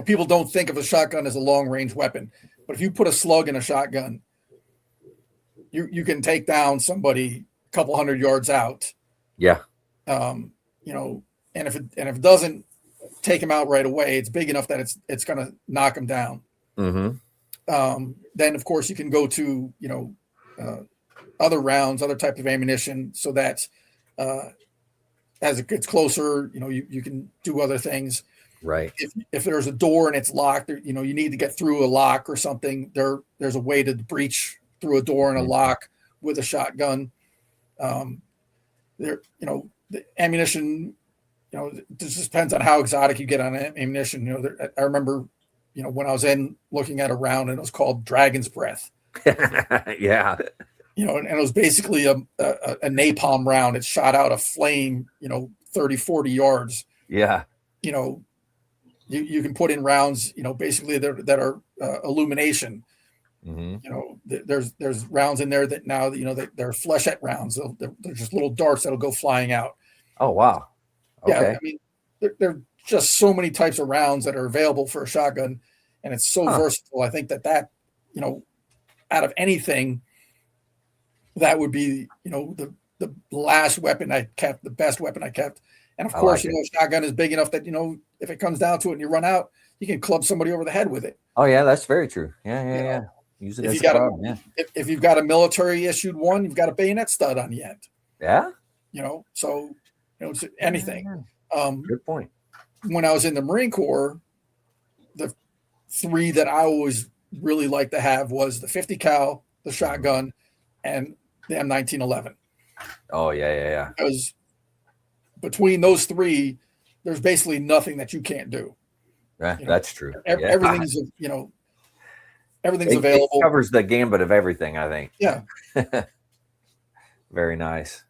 People don't think of a shotgun as a long range weapon, but if you put a slug in a shotgun, you can take down somebody a couple 100 yards out. Yeah. And if it doesn't take him out right away, it's big enough that it's going to knock him down. Then of course you can go to other rounds, other types of ammunition, so that as it gets closer, you can do other things. Right. If there's a door and it's locked, you need to get through a lock or something. There's a way to breach through a door and a lock with a shotgun. The ammunition, this just depends on how exotic you get on ammunition. I remember, when I was looking at a round, and it was called Dragon's Breath. Yeah. And it was basically a napalm round. It shot out a flame, 30, 40 yards. Yeah. You can put in rounds, basically that are illumination. There's rounds in there that now, they're flechette rounds. They're just little darts that'll go flying out. Oh, wow. Okay. Yeah. I mean, there are just so many types of rounds that are available for a shotgun, and it's so versatile. I think that, out of anything, that would be, the last weapon I kept, the best weapon I kept. And of course, a shotgun is big enough that, if it comes down to it and you run out, you can club somebody over the head with it. Oh yeah, that's very true. Yeah. Use it if as you got a yeah. If you've got a military issued one, you've got a bayonet stud on the end. Yeah. So it's anything. Good point. When I was in the Marine Corps, three that I always really liked to have was the 50 cal, the shotgun, and the M1911. Oh yeah. Because between those three, there's basically nothing that you can't do. Yeah, that's true. Everything's, everything's It available. covers the gambit of everything, I think. Yeah. Very nice.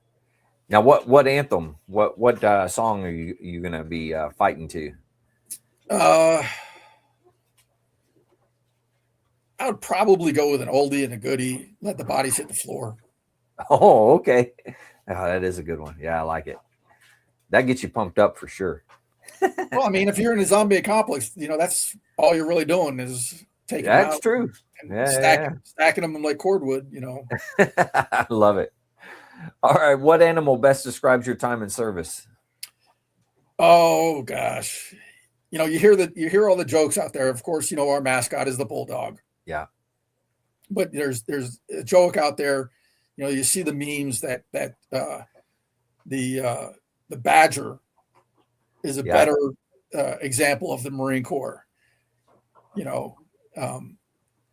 Now, what anthem? What song are you gonna be fighting to? I would probably go with an oldie and a goodie. Let the bodies hit the floor. Oh, okay. Oh, that is a good one. Yeah, I like it. That gets you pumped up for sure. Well, I mean, if you're in a zombie apocalypse, that's all you're really doing is taking them out. That's true. And stacking them like cordwood. I love it. All right, what animal best describes your time in service? Oh gosh, you hear all the jokes out there. Of course, our mascot is the bulldog. Yeah. But there's a joke out there. You see the memes that the badger is a better example of the Marine Corps.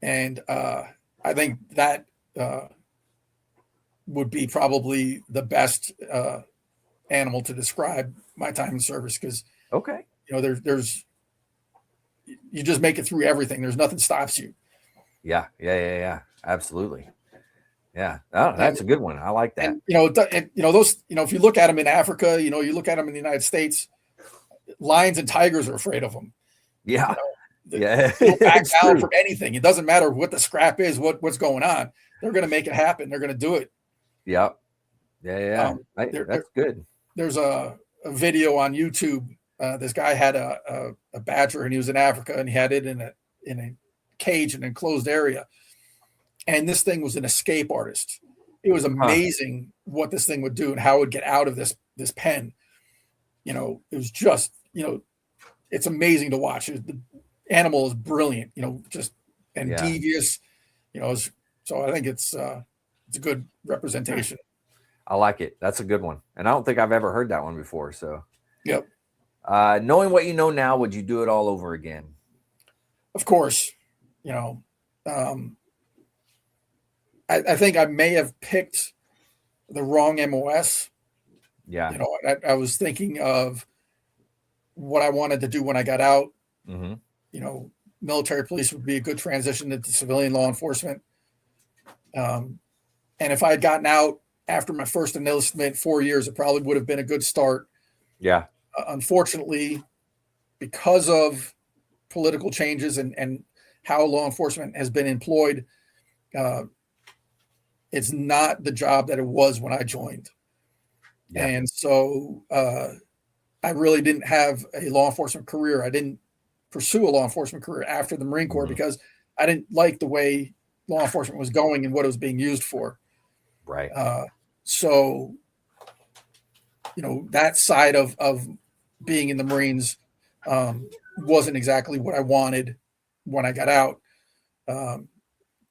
And I think that would be probably the best animal to describe my time in service, because there's you just make it through everything. There's nothing stops you. Yeah, absolutely. Yeah, that's a good one. I like that. And those, if you look at them in Africa, you look at them in the United States, lions and tigers are afraid of them. Yeah, they don't back down from anything. It doesn't matter what the scrap is, what's going on. They're going to make it happen. They're going to do it. Yeah. That's good. There's a video on YouTube. This guy had a badger, and he was in Africa, and he had it in a cage in an enclosed area. And this thing was an escape artist. It was amazing what this thing would do and how it would get out of this pen. It was just, it's amazing to watch. The animal is brilliant, devious, so I think it's a good representation. I like it. That's a good one. And I don't think I've ever heard that one before. So, yep. Knowing what you know now, would you do it all over again? Of course. I think I may have picked the wrong MOS. Yeah. I was thinking of what I wanted to do when I got out. Mm-hmm. Military police would be a good transition into civilian law enforcement. And if I had gotten out after my first enlistment, 4 years, it probably would have been a good start. Yeah. Unfortunately, because of political changes and how law enforcement has been employed, it's not the job that it was when I joined. Yeah. And so I really didn't have a law enforcement career. I didn't pursue a law enforcement career after the Marine Corps because I didn't like the way law enforcement was going and what it was being used for. Right. So, that side of being in the Marines wasn't exactly what I wanted when I got out.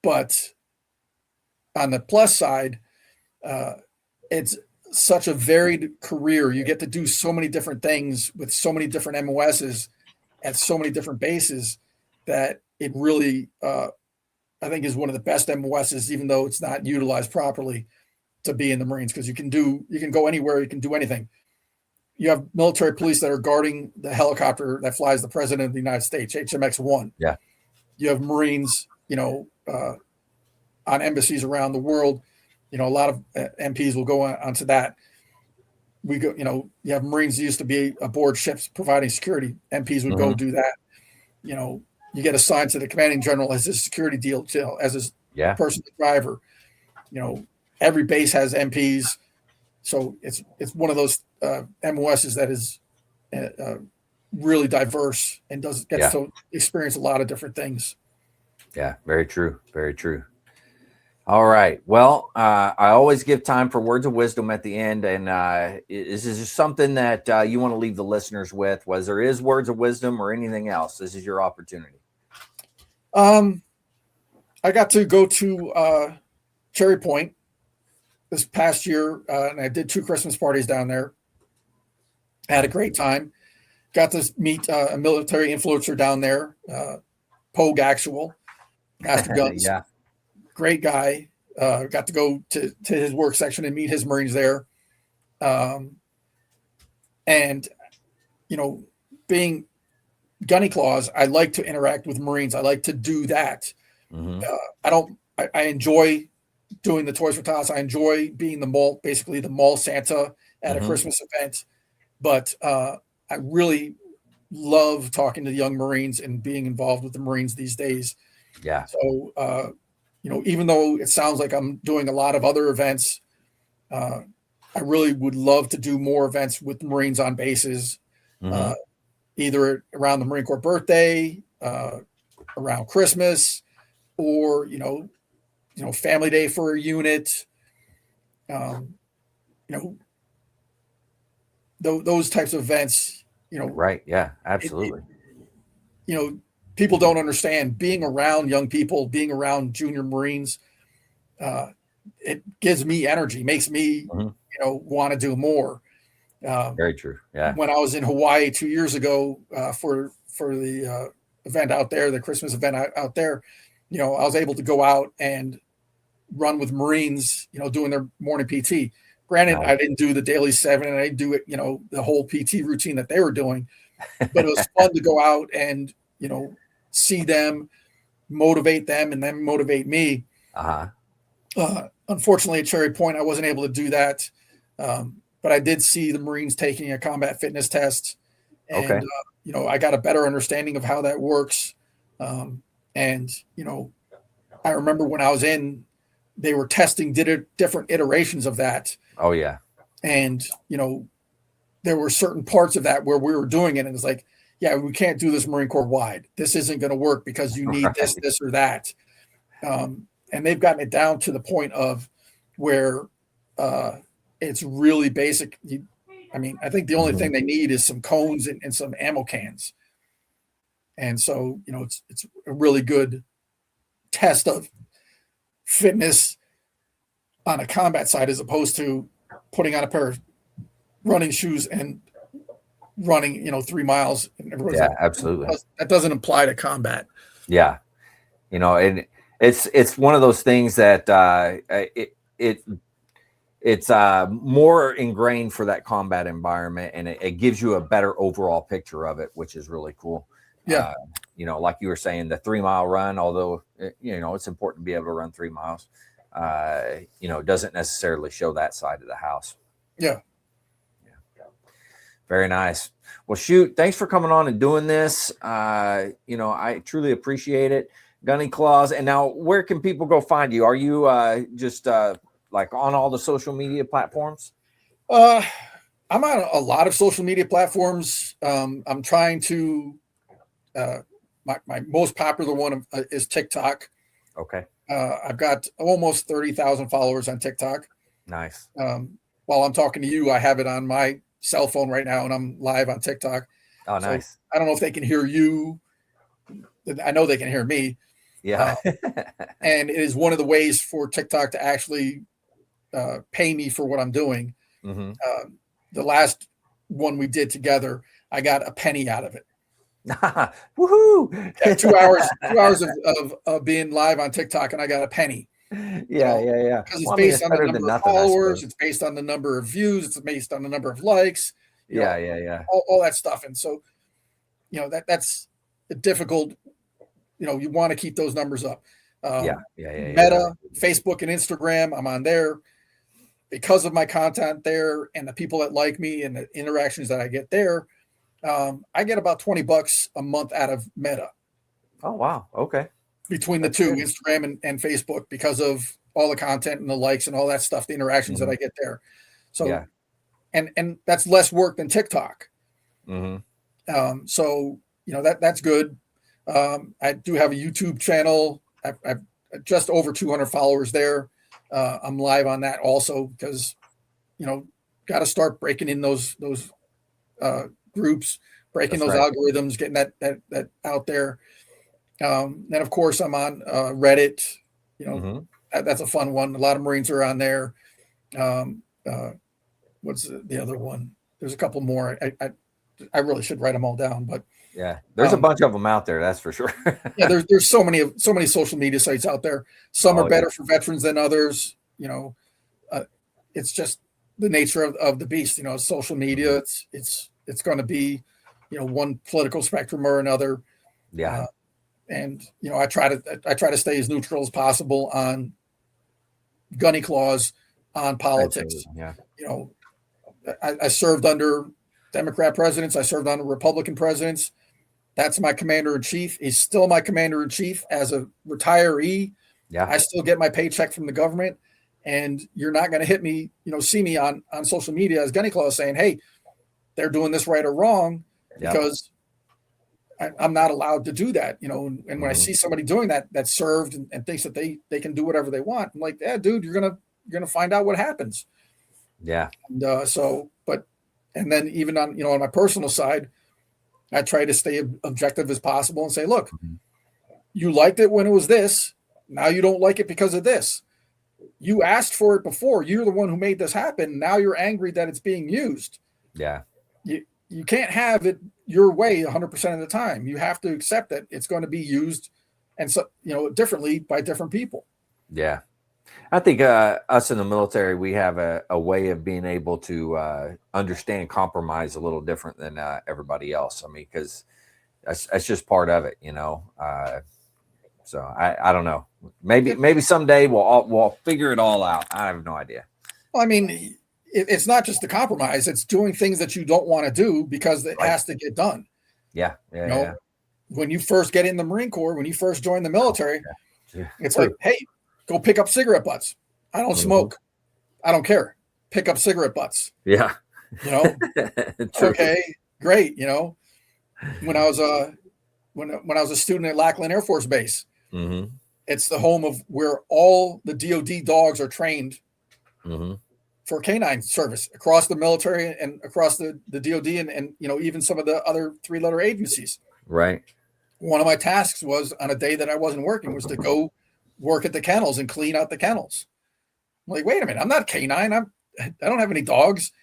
But on the plus side, it's such a varied career. You get to do so many different things with so many different MOSs at so many different bases that it really, I think, is one of the best MOSs, even though it's not utilized properly, to be in the Marines, because you can go anywhere, you can do anything. You have military police that are guarding the helicopter that flies the president of the United States, HMX-1. Yeah. You have Marines, on embassies around the world. A lot of MPs will go onto that. You have Marines that used to be aboard ships providing security. MPs would go do that. You get assigned to the commanding general as his security deal, as his personal driver. Every base has MPs. So it's one of those MOSs that is really diverse and gets to experience a lot of different things. Yeah, very true. Very true. All right. Well, I always give time for words of wisdom at the end. And is this something that you want to leave the listeners with? Was there is words of wisdom or anything else? This is your opportunity. I got to go to Cherry Point this past year, and I did 2 Christmas parties down there. I had a great time. Got to meet a military influencer down there, Pogue Actual, Master Guns, Yeah. great guy. Got to go to his work section and meet his Marines there. And, being Gunny Claus, I like to interact with Marines. I like to do that. I enjoy doing the Toys for Tots. I enjoy being basically the mall Santa at a Christmas event. But I really love talking to the young Marines and being involved with the Marines these days. Yeah. So, even though it sounds like I'm doing a lot of other events, I really would love to do more events with Marines on bases, either around the Marine Corps birthday, around Christmas, or, family day for a unit. Those types of events, Right. Yeah, absolutely. People don't understand being around young people, being around junior Marines. It gives me energy, makes me, want to do more. Very true. Yeah. When I was in Hawaii 2 years ago for the event out there, the Christmas event out there, I was able to go out and run with Marines, doing their morning PT. Granted, I didn't do the daily 7 and I didn't do it, the whole PT routine that they were doing, but it was fun to go out and, see them, motivate them, and then motivate me. Unfortunately, at Cherry Point, I wasn't able to do that. But I did see the Marines taking a combat fitness test, and I got a better understanding of how that works. And I remember when I was in, they were testing different iterations of that. Oh yeah. And there were certain parts of that where we were doing it, and it's like, yeah, we can't do this Marine Corps wide. This isn't going to work because you need this or that. And they've gotten it down to the point of where it's really basic. I think the only thing they need is some cones and some ammo cans. And so, it's a really good test of fitness on a combat side, as opposed to putting on a pair of running shoes and running, 3 miles. And everybody's like, absolutely. That doesn't apply to combat. Yeah. And it's one of those things that it's more ingrained for that combat environment, and it gives you a better overall picture of it, which is really cool. Yeah. Like you were saying, the 3 mile run, although, it's important to be able to run 3 miles, doesn't necessarily show that side of the house. Yeah. Very nice. Well, shoot, thanks for coming on and doing this. I truly appreciate it. Gunny Claus. And now, where can people go find you? Are you just like on all the social media platforms? I'm on a lot of social media platforms. I'm trying to, my most popular one is TikTok. Okay. I've got almost 30,000 followers on TikTok. Nice. While I'm talking to you, I have it on my cell phone right now, and I'm live on TikTok. Oh, nice. So I don't know if they can hear you. I know they can hear me. Yeah. And it is one of the ways for TikTok to actually pay me for what I'm doing. The last one we did together, I got a penny out of it. Woohoo! Yeah, 2 hours of being live on TikTok, and I got a penny. Yeah. Because it's based on the number of followers, it's based on the number of views, it's based on the number of likes. Yeah. All that stuff. And so, that's difficult. You want to keep those numbers up. Meta, Facebook, and Instagram, I'm on there because of my content there and the people that like me and the interactions that I get there. I get about $20 a month out of Meta. Oh, wow. Okay. Between the two, Instagram and Facebook, because of all the content and the likes and all that stuff, the interactions that I get there. So, and that's less work than TikTok. So, that's good. I do have a YouTube channel. I've just over 200 followers there. I'm live on that also because, got to start breaking in those groups, breaking those algorithms, getting that out there. Then of course I'm on Reddit. That's a fun one. A lot of Marines are on there. What's the other one? There's a couple more. I really should write them all down, but Yeah. There's a bunch of them out there. That's for sure. Yeah. There's so many social media sites out there. Some are better for veterans than others. It's just the nature of the beast. Social media. It's going to be, one political spectrum or another. Yeah. And I try to stay as neutral as possible on Gunny Claus, on politics. Yeah. I served under Democrat presidents. I served under Republican presidents. That's my commander in chief. He's still my commander in chief as a retiree. Yeah. I still get my paycheck from the government, and you're not going to hit me, see me on social media as Gunny Claus saying, hey, they're doing this right or wrong, because I'm not allowed to do that. And when I see somebody doing that served and thinks that they can do whatever they want, I'm like, yeah, dude, you're going to find out what happens. Yeah. And and then even on, on my personal side, I try to stay objective as possible and say, look, you liked it when it was this. Now you don't like it because of this. You asked for it before. You're the one who made this happen. Now you're angry that it's being used. Yeah. You can't have it your way 100% of the time. You have to accept that it's going to be used and so, differently by different people. Yeah. I think us in the military, we have a way of being able to understand compromise a little different than everybody else. I mean, because that's just part of it, So I don't know. Maybe someday we'll figure it all out. I have no idea. Well, I mean, it's not just the compromise; it's doing things that you don't want to do because it has to get done. Yeah. When you first get in the Marine Corps, when you first join the military, it's like, hey, go pick up cigarette butts. I don't smoke. I don't care. Pick up cigarette butts. Yeah. Okay, great. When I was when I was a student at Lackland Air Force Base, it's the home of where all the DoD dogs are trained for canine service across the military and across the DoD and even some of the other 3-letter agencies. Right. One of my tasks was on a day that I wasn't working was to go work at the kennels and clean out the kennels. I'm like, wait a minute, I'm not canine. I don't have any dogs.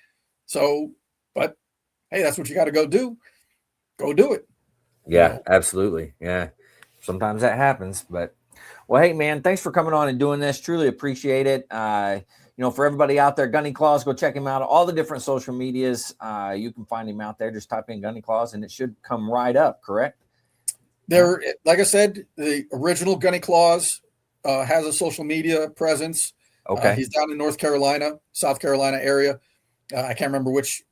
So, but hey, that's what you got to go do. Go do it. Yeah, absolutely. Yeah. Sometimes that happens, but well, hey man, thanks for coming on and doing this. Truly appreciate it. For everybody out there, Gunny Claus, go check him out. All the different social medias. You can find him out there. Just type in Gunny Claus and it should come right up. Correct. There, like I said, the original Gunny Claus has a social media presence. Okay. He's down in North Carolina, South Carolina area. I can't remember which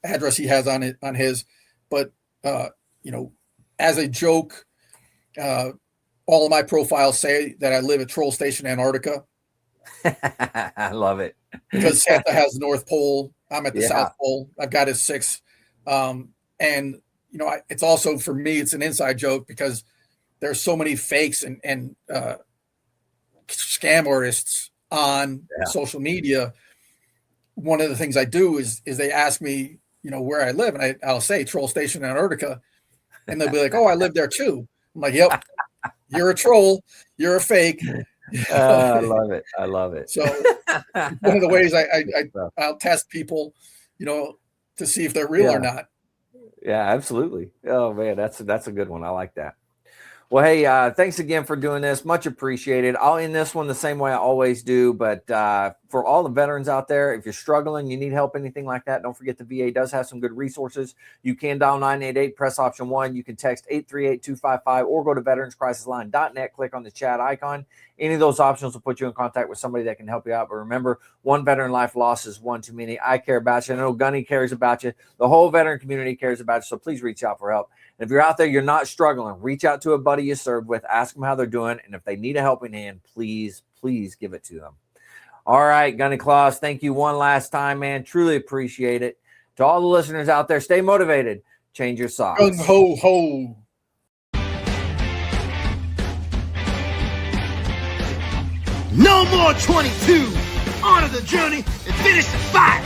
address he has on it, on his, but as a joke, all of my profiles say that I live at Troll Station, Antarctica. I love it. Because Santa has the North Pole. I'm at the South Pole. I've got his 6. And, it's also, for me, it's an inside joke because there's so many fakes and scam artists on social media. One of the things I do is they ask me, where I live, and I'll say Troll Station, Antarctica, and they'll be like, "Oh, I live there too." I'm like, "Yep, you're a troll, you're a fake." I love it. I love it. So one of the ways I'll test people, to see if they're real or not. Yeah, absolutely. Oh man, that's a good one. I like that. Well, hey, thanks again for doing this. Much appreciated. I'll end this one the same way I always do. But for all the veterans out there, if you're struggling, you need help, anything like that, don't forget the VA does have some good resources. You can dial 988, press option 1. You can text 838-255 or go to veteranscrisisline.net, click on the chat icon. Any of those options will put you in contact with somebody that can help you out. But remember, one veteran life lost is one too many. I care about you. I know Gunny cares about you. The whole veteran community cares about you. So please reach out for help. And if you're out there, you're not struggling, reach out to a buddy you served with, ask them how they're doing. And if they need a helping hand, please give it to them. All right, Gunny Claus, thank you one last time, man. Truly appreciate it. To all the listeners out there, stay motivated. Change your socks. Gung ho ho. No more 22. Honor the journey and finish the fight.